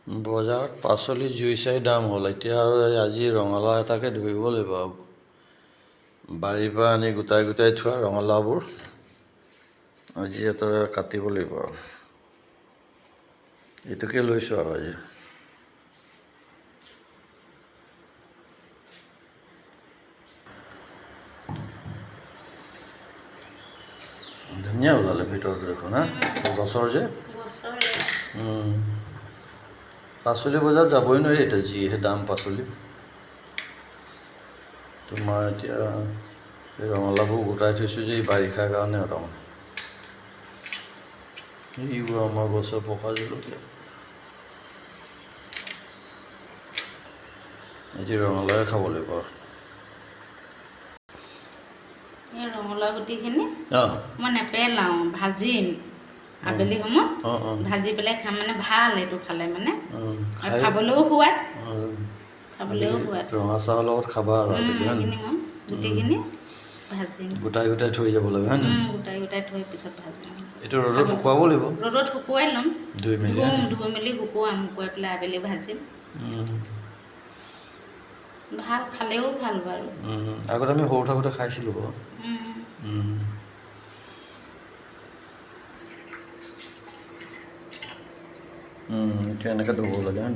বজাৰত পাচলি জুই চাই দাম হ'ল। এতিয়া আৰু আজি ৰঙালাও এটাকে ধৰিব লাগিব আৰু বাৰীৰ পৰা আনি গোটাই গোটাই থোৱা ৰঙালাওবোৰ আজি এটা কাটিব লাগিব আৰু এইটোকে লৈছোঁ আৰু আজি ধুনীয়া ওলালে ভিতৰটো দেখোন হা গছৰ যে পাচলি বজাৰত যাবই নোৱাৰি এতিয়া যিহে দাম পাচলি তোমাৰ এতিয়া এই ৰঙালাওবোৰ গোটাই থৈছোঁ যে এই বাৰিষাৰ কাৰণে তাৰমানে এইবোৰ আমাৰ গছৰ পকা জলকীয়া আজি ৰঙালাওৱে খাব লাগিব ৰঙালাও গুটিখিনি মই নেপেলাওঁ ভাজিম আবেলি সময়ত ভাজি পেলাই খাম মানে ভাল এইটো খালে মানে খাবলৈও সোৱাদ ৰঙা চাহৰ লগত খাবা আৰু এইখিনি মই গুটিখিনি ভাজিম গোটাই গোটাই থৈ যাব লাগে হয় নহয় গোটাই গোটাই থৈ পিছত ভাজিম এইটো ৰ'দত শুকুৱাব লাগিব ৰ'দত শুকুৱাই ল'ম ধুই মেলি শুকুৱাই পেলাই আবেলি ভাজিম ভাল খালেও ভাল বাৰু আগতে আমি সৰু থাকোঁতে খাইছিলোঁ বাৰু এতিয়া এনেকৈ ধুব লাগে হয়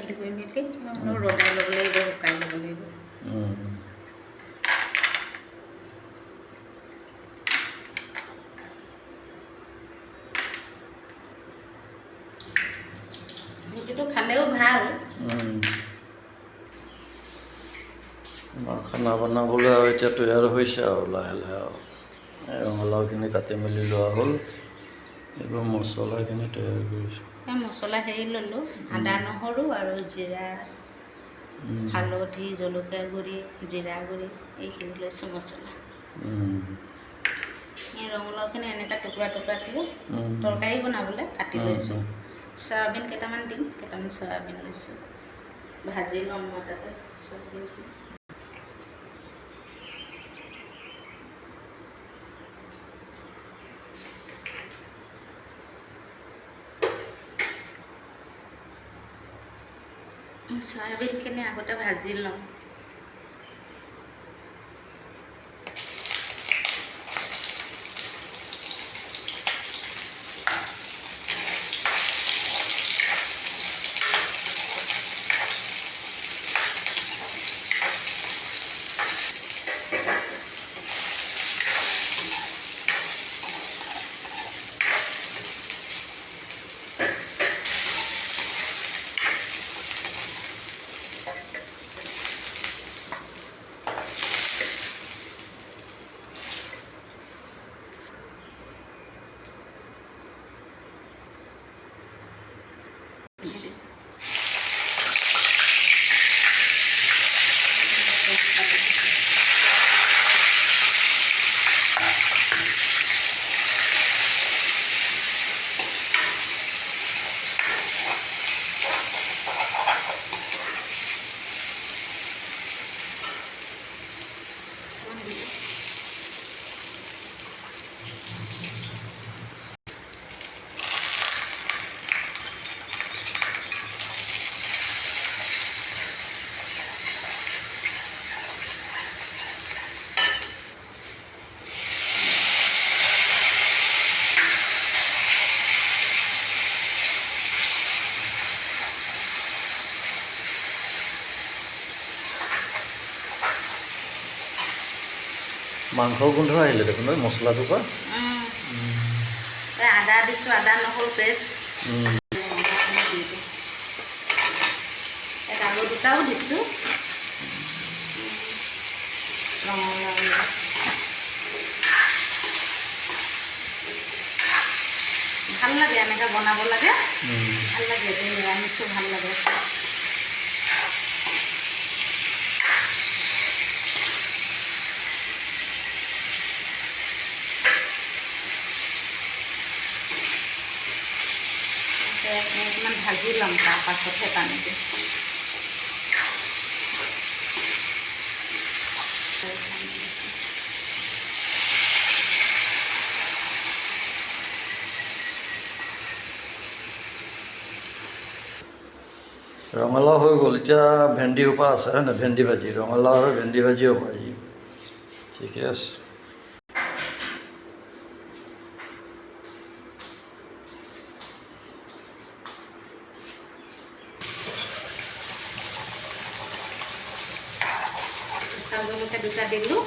ধুই মেলি ৰ'দাই ল'ব লাগিব শুকাই ল'ব লাগিব গুটিটো খালেও ভাল আমাৰ খানা বনাবলৈ আৰু এতিয়া তৈয়াৰ হৈছে আৰু লাহে লাহে আৰু ৰঙালাওখিনি কাটি মেলি লোৱা হ'ল এইবোৰ মছলাখিনি তৈয়াৰ কৰিছোঁ মছলা হেৰি ল'লোঁ আদা নহৰু আৰু জিৰা হালধি জলকীয়া গুড়ি জিৰা গুড়ি এইখিনি লৈছোঁ মছলা এই ৰঙালাওখিনি এনেকৈ টুকুৰা টুকুৰা কৰি তৰকাৰী বনাবলৈ কাটি লৈছোঁ চয়াবিন কেইটামান দিম কেইটামান চয়াবিন লৈছোঁ ভাজি ল'ম মই তাতে চয়াবিনখিনি চয়াবিনখিনি আগতে ভাজি ল'ম মাংসৰ গোন্ধ আহিলে দেখোন মছলাটোৰ পৰা আদা দিছোঁ আদা নহৰু পেষ্ট আলু দুটাও দিছোঁ ৰঙালাও ভাল লাগে এনেকৈ বনাব লাগে ভাল লাগে নিৰামিষটো ভাল লাগে অকণমান ভাজি ল'ম তাৰ পাছতহে পানী দিম ৰঙালাও হৈ গ'ল, এতিয়া ভেন্দি সোপা আছে হয় নাই, ভেন্দি ভাজি, ৰঙালাও আৰু ভেন্দি ভাজি হ'ব আজি। ঠিকে আছে। জলকীয়া দুটা দিলোঁ।